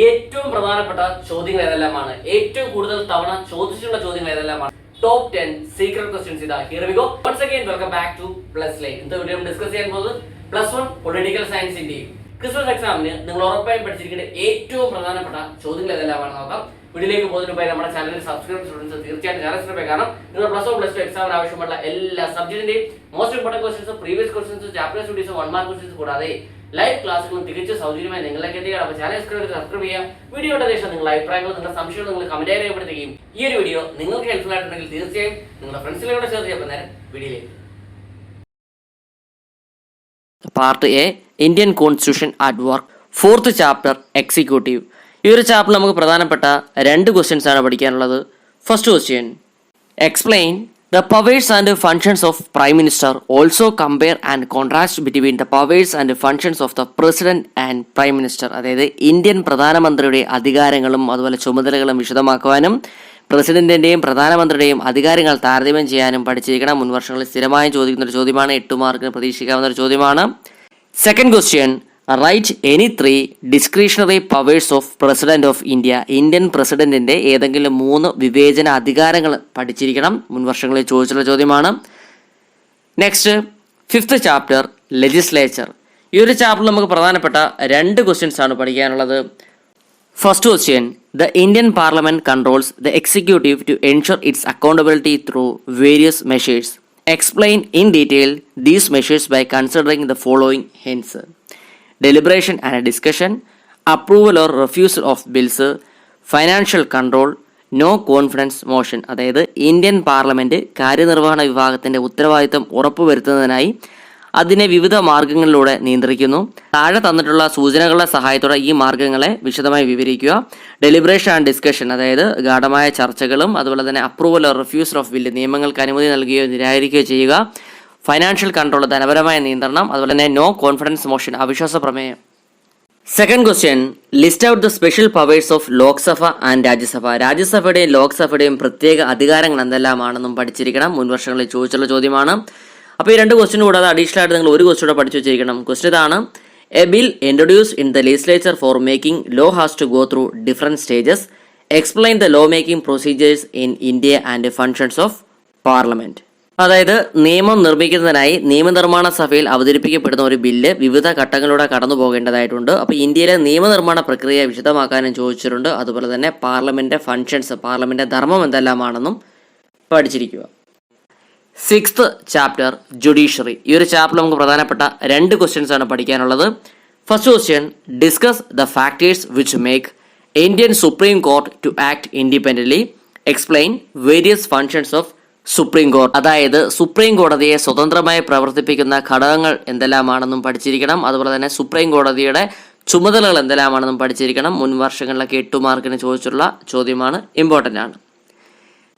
ഏറ്റവും പ്രധാനപ്പെട്ട ചോദ്യങ്ങൾ ഏതെല്ലാമാണ്, ഏറ്റവും കൂടുതൽ തവണ ചോദിച്ചിട്ടുള്ള ചോദ്യങ്ങൾ ഏതെല്ലാമാണ്, ടോപ്പ് 10 സീക്രട്ട് ക്വസ്റ്റ്യൻസ് ഇതാ. Here we go. Once again welcome back to plus line. ഇന്നത്തെ വീഡിയോ ഡിസ്കസ് ചെയ്യാൻ പോകുന്നത് +1 പൊളിറ്റിക്കൽ സയൻസിന്റെയും ക്രിസ്മസ് എക്സാമിന് നിങ്ങൾ ഉറപ്പായും പഠിച്ചിരിക്കേണ്ട ഏറ്റവും പ്രധാനപ്പെട്ട ചോദ്യങ്ങൾ ഏതെല്ലാമാണെന്ന് നോക്കാം. വീഡിയോയിലേക്ക് പോകുന്നതിന് മുമ്പ് നമ്മുടെ ചാനൽ സബ്സ്ക്രൈബ് സ്റ്റുഡൻസ് തീർച്ചയായും ചാനൽ സബ്സ്ക്രൈബ് ചെയ്യണം. കാരണം നിങ്ങൾ +1 +2 എക്സാമിന് ആവശ്യമുള്ള എല്ലാ സബ്ജക്റ്റിന്റെയും most important questions, previous questions, chapter studies, 1 mark questions കൂടാതെ ലൈവ് ക്ലാസ്സുകളും തികച്ചും സൗജന്യമായി നിങ്ങളിലേക്ക് എത്തിക്കണം. അപ്പോൾ ചാനൽ സബ്സ്ക്രൈബ് ചെയ്യുക. വീഡിയോയുടെ ശേഷം നിങ്ങളുടെ അഭിപ്രായങ്ങൾ, നിങ്ങളുടെ സംശയങ്ങൾ നിങ്ങൾ കമന്റ് രേഖപ്പെടുത്തുകയും ഈ ഒരു വീഡിയോ നിങ്ങൾക്ക് ഹെൽപ്ഫുൾ ആയിട്ടുണ്ടെങ്കിൽ തീർച്ചയായും നിങ്ങളുടെ ഫ്രണ്ട്സിലൂടെ ഷെയർ ചെയ്യാൻ. നേരം വീഡിയോയിലേക്ക്. Part A, Indian constitution at work. 4th chapter, executive. ഈ ഒരു ചാപ്റ്റർ നമുക്ക് പ്രധാനപ്പെട്ട 2 ക്വസ്റ്റ്യൻസ് ആണ് പഠിക്കാനുള്ളത്. First question, explain the powers and functions of Prime Minister. Also compare and contrast between the powers and functions of the President and Prime Minister. അതായത് Indian പ്രധാനമന്ത്രിയുടെ അധികാരങ്ങളും അതുപോലെ ചുമതലകളും വിശദമാക്കുവാനും പ്രസിഡന്റിന്റെയും പ്രധാനമന്ത്രിയുടെയും അധികാരങ്ങൾ താരതമ്യം ചെയ്യാനും പഠിച്ചിരിക്കണം. മുൻ വർഷങ്ങളിൽ സ്ഥിരമായും ചോദിക്കുന്ന ഒരു ചോദ്യമാണ്. 8 മാർക്കിന് പ്രതീക്ഷിക്കാവുന്ന ഒരു ചോദ്യമാണ്. Second question, write any 3 discretionary powers of president of India. Indian പ്രസിഡന്റിന്റെ ഏതെങ്കിലും 3 വിവേചന അധികാരങ്ങൾ പഠിച്ചിരിക്കണം. മുൻ വർഷങ്ങളിൽ ചോദിച്ചുള്ള ചോദ്യമാണ്. Next 5th chapter, legislature. ഈ ഒരു ചാപ്റ്ററിൽ നമുക്ക് പ്രധാനപ്പെട്ട 2 ക്വസ്റ്റ്യൻസ് ആണ് പഠിക്കാനുള്ളത്. First question, the Indian parliament controls the executive to ensure its accountability through various measures. Explain in detail these measures by considering the following heads: deliberation and discussion, approval or refusal of bills, financial control, no confidence motion. അതായത് Indian parliament കാര്യനിർവഹണ വിഭാഗത്തിന്റെ ഉത്തരവാദിത്തം ഉറപ്പുവരുത്തുന്നതിനായി അതിനെ വിവിധ മാർഗങ്ങളിലൂടെ നിയന്ത്രിക്കുന്നു. താഴെ തന്നിട്ടുള്ള സൂചനകളുടെ സഹായത്തോടെ ഈ മാർഗങ്ങളെ വിശദമായി വിവരിക്കുക. ഡെലിബറേഷൻ ആൻഡ് ഡിസ്കഷൻ, അതായത് ഗാഢമായ ചർച്ചകളും അതുപോലെ തന്നെ approval or refusal of bill, നിയമങ്ങൾക്ക് അനുമതി നൽകുകയോ നിരാകരിക്കുകയോ ചെയ്യുക. ഫൈനാൻഷ്യൽ കൺട്രോൾ, ധനപരമായ നിയന്ത്രണം. അതുപോലെ തന്നെ നോ കോൺഫിഡൻസ് മോഷൻ, അവിശ്വാസ പ്രമേയം. Second question, list out the special powers of Lok Sabha and Rajya Sabha. രാജ്യസഭയുടെയും ലോക്സഭയുടെയും പ്രത്യേക അധികാരങ്ങൾ എന്തെല്ലാമാണെന്നും പഠിച്ചിരിക്കണം. മുൻ വർഷങ്ങളിൽ ചോദിച്ചുള്ള ചോദ്യമാണ്. അപ്പോൾ ഈ 2 ക്വസ്റ്റ്യൻ കൂടാതെ അഡീഷണൽ ആയിട്ട് നിങ്ങൾ ഒരു ക്വസ്റ്റ്യൻ കൂടെ പഠിച്ചു വെച്ചിരിക്കണം. ക്വസ്റ്റ്യൻ ഇതാണ്: a bill introduced in the legislature for making law has to go through different stages. Explain the law making procedures in India and functions of parliament. അതായത് നിയമം നിർമ്മിക്കുന്നതിനായി നിയമനിർമ്മാണ സഭയിൽ അവതരിപ്പിക്കപ്പെടുന്ന ഒരു ബില്ല് വിവിധ ഘട്ടങ്ങളിലൂടെ കടന്നു പോകേണ്ടതായിട്ടുണ്ട്. അപ്പോൾ ഇന്ത്യയിലെ നിയമനിർമ്മാണ പ്രക്രിയ വിശദമാക്കാനും ചോദിച്ചിട്ടുണ്ട്. അതുപോലെ തന്നെ പാർലമെന്റ് ഫങ്ഷൻസ്, പാർലമെന്റ് ധർമ്മം എന്തെല്ലാമാണെന്നും പഠിച്ചിരിക്കുക. 6th chapter, judiciary. ഈ ഒരു ചാപ്റ്റർ നമുക്ക് പ്രധാനപ്പെട്ട 2 ക്വസ്റ്റ്യൻസ് ആണ് പഠിക്കാനുള്ളത്. First question, discuss the factors which make Indian supreme court to act independently. Explain various functions of supreme കോടതി. അതായത് സുപ്രീം കോടതിയെ സ്വതന്ത്രമായി പ്രവർത്തിപ്പിക്കുന്ന ഘടകങ്ങൾ എന്തെല്ലാമാണെന്നും പഠിച്ചിരിക്കണം. അതുപോലെ തന്നെ സുപ്രീം കോടതിയുടെ ചുമതലകൾ എന്തെല്ലാമാണെന്നും പഠിച്ചിരിക്കണം. മുൻ വർഷങ്ങളിലൊക്കെ 8 മാർക്കിന് ചോദിച്ചിട്ടുള്ള ചോദ്യമാണ്, ഇമ്പോർട്ടൻ്റ് ആണ്.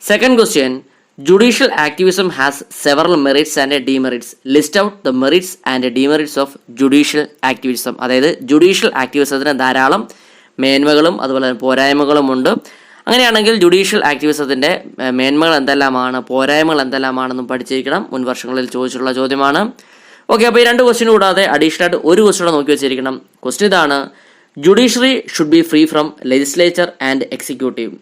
Second question, judicial activism has several merits and demerits. List out the merits and demerits of judicial activism. അതായത് ജുഡീഷ്യൽ ആക്ടിവിസത്തിന് ധാരാളം മേന്മകളും അതുപോലെ തന്നെ പോരായ്മകളും ഉണ്ട്. അങ്ങനെയാണെങ്കിൽ ജുഡീഷ്യൽ ആക്ടിവിസത്തിൻ്റെ മേന്മകൾ എന്തെല്ലാമാണ്, പോരായ്മകൾ എന്തെല്ലാമാണെന്നും പഠിച്ചിരിക്കണം. മുൻ വർഷങ്ങളിൽ ചോദിച്ചിട്ടുള്ള ചോദ്യമാണ്. ഓക്കെ, അപ്പോൾ ഈ 2 ക്വസ്റ്റ്യൻ കൂടാതെ അഡീഷണൽ ആയിട്ട് ഒരു ക്വസ്റ്റ്യൻ കൂടെ നോക്കി വെച്ചിരിക്കണം. ക്വസ്റ്റ്യൻ ഇതാണ്: judiciary should be free from legislature and executive.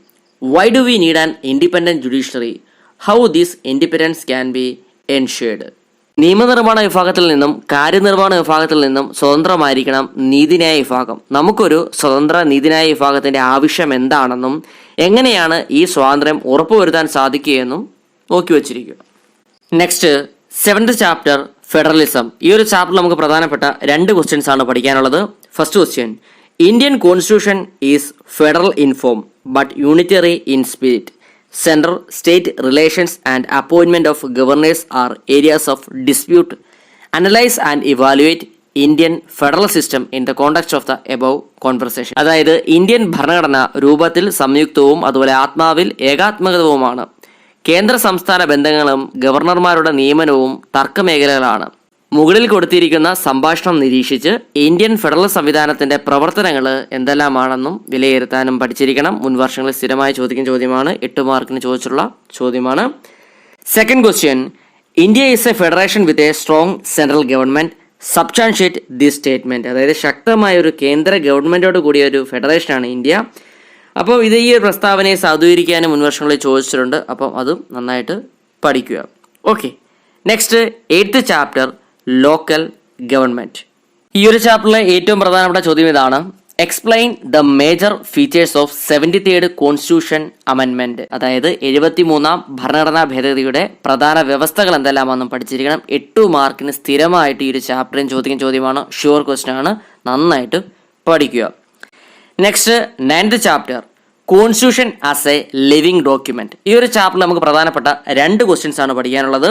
Why do we need an independent judiciary? How this independence can be ensured? നിയമനിർമ്മാണ വിഭാഗത്തിൽ നിന്നും കാര്യനിർവഹണ വിഭാഗത്തിൽ നിന്നും സ്വതന്ത്രമായിരിക്കണം നീതിന്യായ വിഭാഗം. നമുക്കൊരു സ്വതന്ത്ര നീതിന്യായ വിഭാഗത്തിന്റെ ആവശ്യം എന്താണെന്നും എങ്ങനെയാണ് ഈ സ്വാതന്ത്ര്യം ഉറപ്പുവരുത്താൻ സാധിക്കുകയെന്നും നോക്കി വച്ചിരിക്കുക. Next 7th chapter, federalism. ഈ ഒരു ചാപ്റ്ററിൽ നമുക്ക് പ്രധാനപ്പെട്ട 2 ക്വസ്റ്റ്യൻസ് ആണ് പഠിക്കാനുള്ളത്. First question, Indian constitution is federal in form but unitary in spirit. Central state relations and appointment of governors are areas of dispute. Analyze and evaluate Indian federal system in the context of the above conversation. അതായത് Indian ഭരണഘടന രൂപത്തിൽ സംയുക്തവും അതുപോലെ ആത്മാവിൽ ഏകാത്മകവുമാണ്. കേന്ദ്ര സംസ്ഥാന ബന്ധങ്ങളും ഗവർണർമാരുടെ നിയമനവും തർക്കമേഖലകളാണ്. മുകളിൽ കൊടുത്തിരിക്കുന്ന സംഭാഷണം നിരീക്ഷിച്ച് ഇന്ത്യൻ ഫെഡറൽ സംവിധാനത്തിന്റെ പ്രവർത്തനങ്ങൾ എന്തെല്ലാമാണെന്നും വിലയിരുത്താനും പഠിച്ചിരിക്കണം. മുൻ വർഷങ്ങളിൽ സ്ഥിരമായി ചോദിക്കുന്ന ചോദ്യമാണ്, 8 മാർക്കിന് ചോദിച്ചിട്ടുള്ള ചോദ്യമാണ്. Second question, India is A federation with a strong central government. Substantiate this statement. അതായത് ശക്തമായ ഒരു കേന്ദ്ര ഗവൺമെൻറ്റോട് കൂടിയ ഒരു ഫെഡറേഷനാണ് ഇന്ത്യ. അപ്പോൾ ഇത് ഈ ഒരു പ്രസ്താവനയെ സാധൂകരിക്കാനും മുൻവർഷങ്ങളിൽ ചോദിച്ചിട്ടുണ്ട്. അപ്പം അതും നന്നായിട്ട് പഠിക്കുക. Okay, next 8th chapter local government. ഈ ഒരു ചാപ്റ്ററിലെ ഏറ്റവും പ്രധാനപ്പെട്ട ചോദ്യം ഇതാണ്: explain the major features of 73rd constitution അമെൻമെന്റ്. അതായത് 73ാം ഭരണഘടനാ ഭേദഗതിയുടെ പ്രധാന വ്യവസ്ഥകൾ എന്തെല്ലാമാണെന്നും പഠിച്ചിരിക്കണം. 8 മാർക്കിന് സ്ഥിരമായിട്ട് ഈ ഒരു ചാപ്റ്ററിന് ചോദിക്കുന്ന ചോദ്യമാണ്. ഷുവർ ക്വസ്റ്റ്യൻ ആണ്, നന്നായിട്ട് പഠിക്കുക. Next 9th chapter constitution as A living document. ഈ ഒരു ചാപ്റ്ററിൽ നമുക്ക് പ്രധാനപ്പെട്ട 2 ക്വസ്റ്റ്യൻസ് ആണ് പഠിക്കാനുള്ളത്.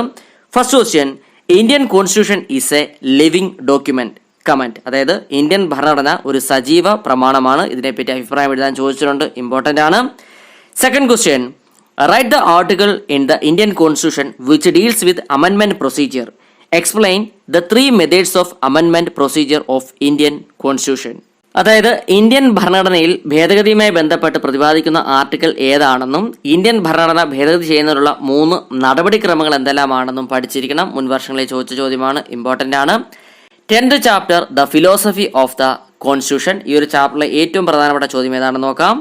First question: Indian constitution is A living document comment. അതായത് ഇന്ത്യൻ ഭരണഘടന ഒരു സജീവ പ്രമാണമാണ്. ഇതിനെപ്പറ്റി അഭിപ്രായം എഴുതാൻ ചോദിച്ചിട്ടുണ്ട്, ഇമ്പോർട്ടൻ്റ് ആണ്. Second question: write the article in the Indian constitution which deals with അമെൻമെന്റ് procedure. Explain the 3 methods of അമെൻമെന്റ് പ്രൊസീജിയർ ഓഫ് ഇന്ത്യൻ കോൺസ്റ്റിറ്റ്യൂഷൻ. അതായത് ഇന്ത്യൻ ഭരണഘടനയിൽ ഭേദഗതിയുമായി ബന്ധപ്പെട്ട് പ്രതിപാദിക്കുന്ന ആർട്ടിക്കിൾ ഏതാണെന്നും ഇന്ത്യൻ ഭരണഘടന ഭേദഗതി ചെയ്യുന്നതിനുള്ള 3 നടപടിക്രമങ്ങൾ എന്തെല്ലാമാണെന്നും പഠിച്ചിരിക്കണം. മുൻവർഷങ്ങളിൽ ചോദിച്ച ചോദ്യമാണ്, ഇമ്പോർട്ടൻ്റ് ആണ്. 10th chapter the philosophy of the constitution. ഈ ഒരു ചാപ്റ്ററിലെ ഏറ്റവും പ്രധാനപ്പെട്ട ചോദ്യം ഏതാണെന്ന് നോക്കാം.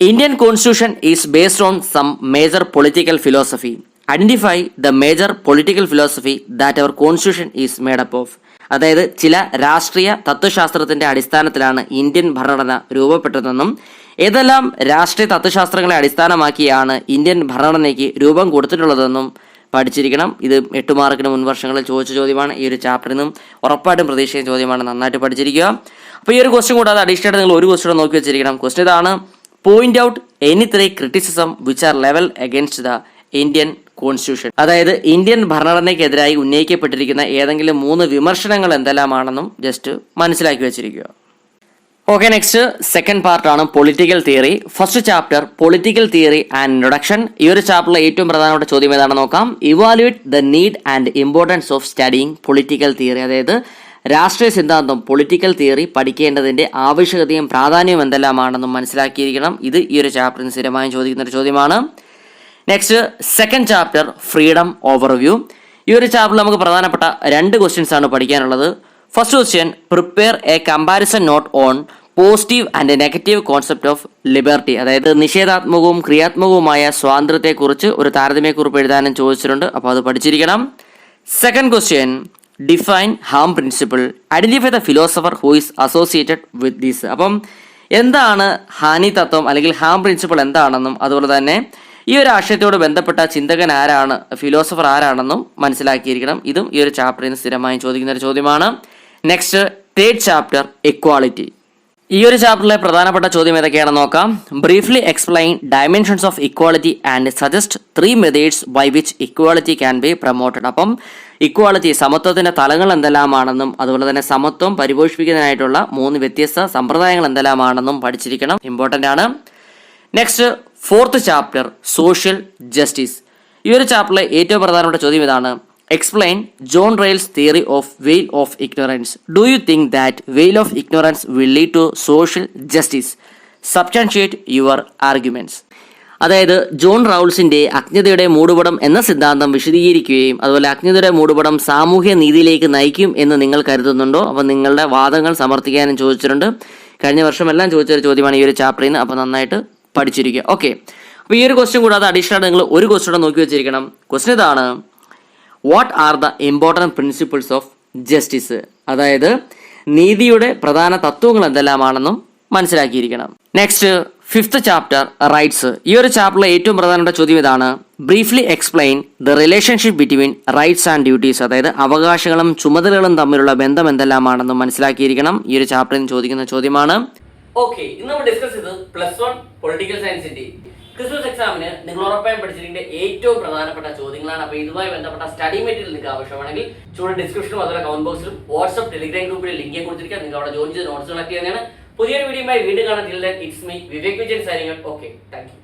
Indian constitution is based on some major political philosophy. Identify the major political philosophy that our constitution is made up of. അതായത് ചില രാഷ്ട്രീയ തത്വശാസ്ത്രത്തിന്റെ അടിസ്ഥാനത്തിലാണ് ഇന്ത്യൻ ഭരണഘടന രൂപപ്പെട്ടതെന്നും ഏതെല്ലാം രാഷ്ട്രീയ തത്വശാസ്ത്രങ്ങളെ അടിസ്ഥാനമാക്കിയാണ് ഇന്ത്യൻ ഭരണഘടനയ്ക്ക് രൂപം കൊടുത്തിട്ടുള്ളതെന്നും പഠിച്ചിരിക്കണം. ഇത് 8 മാർക്കിന് മുൻവർഷങ്ങളിൽ ചോദിച്ച ചോദ്യമാണ്. ഈ ഒരു ചാപ്റ്ററിൽ നിന്നും ഉറപ്പായിട്ടും പ്രതീക്ഷിക്കുന്ന ചോദ്യമാണ്, നന്നായിട്ട് പഠിച്ചിരിക്കുക. അപ്പോൾ ഈ ഒരു ക്വസ്റ്റ്യൻ കൂടാതെ അഡീഷണൽ ആയിട്ട് നിങ്ങൾ ഒരു ക്വസ്റ്റ്യൻ നോക്കി വെച്ചിരിക്കണം. ക്വസ്റ്റ്യൻ ഇതാണ്: point out any 3 criticism which are level against the Indian constitution. അതായത് ഇന്ത്യൻ ഭരണഘടനയ്ക്കെതിരായി ഉന്നയിക്കപ്പെട്ടിരിക്കുന്ന ഏതെങ്കിലും 3 വിമർശനങ്ങൾ എന്തെല്ലാമാണെന്നും ജസ്റ്റ് മനസ്സിലാക്കി വെച്ചിരിക്കുക. ഓക്കെ, നെക്സ്റ്റ് സെക്കൻഡ് പാർട്ടാണ് political theory. First chapter political theory and introduction. ഈ ഒരു ചാപ്റ്ററിലെ ഏറ്റവും പ്രധാനപ്പെട്ട ചോദ്യം ഏതാണെന്ന് നോക്കാം. Evaluate the need and importance of studying political theory. അതായത് രാഷ്ട്രീയ സിദ്ധാന്തം പൊളിറ്റിക്കൽ തിയറി പഠിക്കേണ്ടതിന്റെ ആവശ്യകതയും പ്രാധാന്യവും എന്തെല്ലാമാണെന്നും മനസ്സിലാക്കിയിരിക്കണം. ഇത് ഈ ഒരു ചാപ്റ്ററിന് സ്ഥിരമായും ചോദിക്കുന്ന ഒരു ചോദ്യമാണ്. Next second chapter freedom overview. ഈ ഒരു ചാപ്റ്ററിൽ നമുക്ക് പ്രധാനപ്പെട്ട 2 ക്വസ്റ്റ്യൻസ് ആണ് പഠിക്കാനുള്ളത്. First question: prepare a comparison note on positive and negative concept of liberty. അതായത് നിഷേധാത്മകവും ക്രിയാത്മകവുമായ സ്വാതന്ത്ര്യത്തെക്കുറിച്ച് ഒരു താരതമ്യക്കുറിപ്പ് എഴുതാനും ചോദിച്ചിട്ടുണ്ട്. അപ്പോൾ അത് പഠിച്ചിരിക്കണം. Second question: define Ham principle. Identify the philosopher who is associated with this. അപ്പം എന്താണ് ഹാനി തത്വം അല്ലെങ്കിൽ ഹാം പ്രിൻസിപ്പിൾ എന്താണെന്നും അതുപോലെ തന്നെ ഈ ഒരു ആശയത്തോട് ബന്ധപ്പെട്ട ചിന്തകൻ ആരാണ്, ഫിലോസഫർ ആരാണെന്നും മനസ്സിലാക്കിയിരിക്കണം. ഇതും ഈ ഒരു ചാപ്റ്ററിൽ നിന്ന് സ്ഥിരമായും ചോദിക്കുന്ന ഒരു ചോദ്യമാണ്. Next 3rd chapter equality. ഈ ഒരു ചാപ്റ്ററിലെ പ്രധാനപ്പെട്ട ചോദ്യം ഏതൊക്കെയാണെന്ന് നോക്കാം. Briefly explain dimensions of equality and suggest 3 methods by which equality can be promoted. അപ്പം ഇക്വാളിറ്റി സമത്വത്തിന്റെ തലങ്ങൾ എന്തെല്ലാമാണെന്നും അതുപോലെ തന്നെ സമത്വം പരിപോഷിപ്പിക്കുന്നതിനായിട്ടുള്ള 3 വ്യത്യസ്ത സമ്പ്രദായങ്ങൾ എന്തെല്ലാമാണെന്നും പഠിച്ചിരിക്കണം, ഇമ്പോർട്ടൻ്റ് ആണ്. Next 4th chapter social justice. ഈ ഒരു ചാപ്റ്ററിലെ ഏറ്റവും പ്രധാനപ്പെട്ട ചോദ്യം ഇതാണ്: explain John Rawls theory of veil of ignorance. Do you think that veil of ignorance will lead to social justice? Substantiate your arguments. അതായത് ജോൺ റൗൾസിന്റെ അജ്ഞതയുടെ മൂടുപടം എന്ന സിദ്ധാന്തം വിശദീകരിക്കുകയും അതുപോലെ അജ്ഞതയുടെ മൂടുപടം സാമൂഹ്യ നീതിയിലേക്ക് നയിക്കും എന്ന് നിങ്ങൾ കരുതുന്നുണ്ടോ? അപ്പോൾ നിങ്ങളുടെ വാദങ്ങൾ സമർത്ഥിക്കാനും ചോദിച്ചിട്ടുണ്ട്. കഴിഞ്ഞ വർഷമെല്ലാം ചോദിച്ചൊരു ചോദ്യമാണ് ഈ ഒരു ചാപ്റ്ററിൽ നിന്ന്. അപ്പോൾ നന്നായിട്ട് പഠിച്ചിരിക്കുക. ഓക്കെ, അപ്പോൾ ഈ ഒരു ക്വസ്റ്റ്യൻ കൂടാതെ അഡീഷണൽ നിങ്ങൾ ഒരു ക്വസ്റ്റ്യൻ നോക്കി വെച്ചിരിക്കണം. ക്വസ്റ്റ്യൻ ഇതാണ്: what are the important principles of justice? അതായത് നീതിയുടെ പ്രധാന തത്വങ്ങൾ എന്തെല്ലാമാണെന്നും മനസ്സിലാക്കിയിരിക്കണം. Next 5th chapter rights. ഈ ഒരു ചാപ്റ്ററിലെ ഏറ്റവും പ്രധാനപ്പെട്ട ചോദ്യം ഇതാണ്: briefly explain the relationship between rights and duties. അതായത് അവകാശങ്ങളും ചുമതലകളും തമ്മിലുള്ള ബന്ധം എന്തെല്ലാമാണെന്നും മനസ്സിലാക്കിയിരിക്കണം. ഈ ഒരു ചാപ്റ്ററിൽ നിന്ന് ചോദിക്കുന്ന ചോദ്യമാണ്. ഓക്കെ, ഇന്ന് നമ്മൾ ഡിസ്കസ് ചെയ്തത് +1 പൊളിറ്റിക്കൽ സയൻസിന്റെ ക്രിസ്മസ് എക്സാമിന് നിങ്ങൾ ഉറപ്പായും പഠിച്ചിരിക്കുന്ന ഏറ്റവും പ്രധാനപ്പെട്ട ചോദ്യങ്ങളാണ്. അപ്പോൾ ഇതുമായി ബന്ധപ്പെട്ട സ്റ്റഡി മെറ്റീരിയൽ നിങ്ങൾക്ക് ആവശ്യമാണെങ്കിൽ ചൂട് ഡിസ്ക്രിപ്ഷനും അതുപോലെ കമന്റ് ബോക്സിലും വാട്സ്ആപ്പ് ടെലിഗ്രാം ഗ്രൂപ്പിൽ ലിങ്ക് കൊടുത്തിരിക്കുക. നിങ്ങൾക്ക് അവിടെ ജോയിൻ ചെയ്ത് നോട്ട്സ് കളക്ട് ചെയ്യുന്നതാണ്. പുതിയൊരു വീഡിയോയുമായി വീണ്ടും കാണാൻ. It's me Vivek Vijayan signing out. Okay, thank you.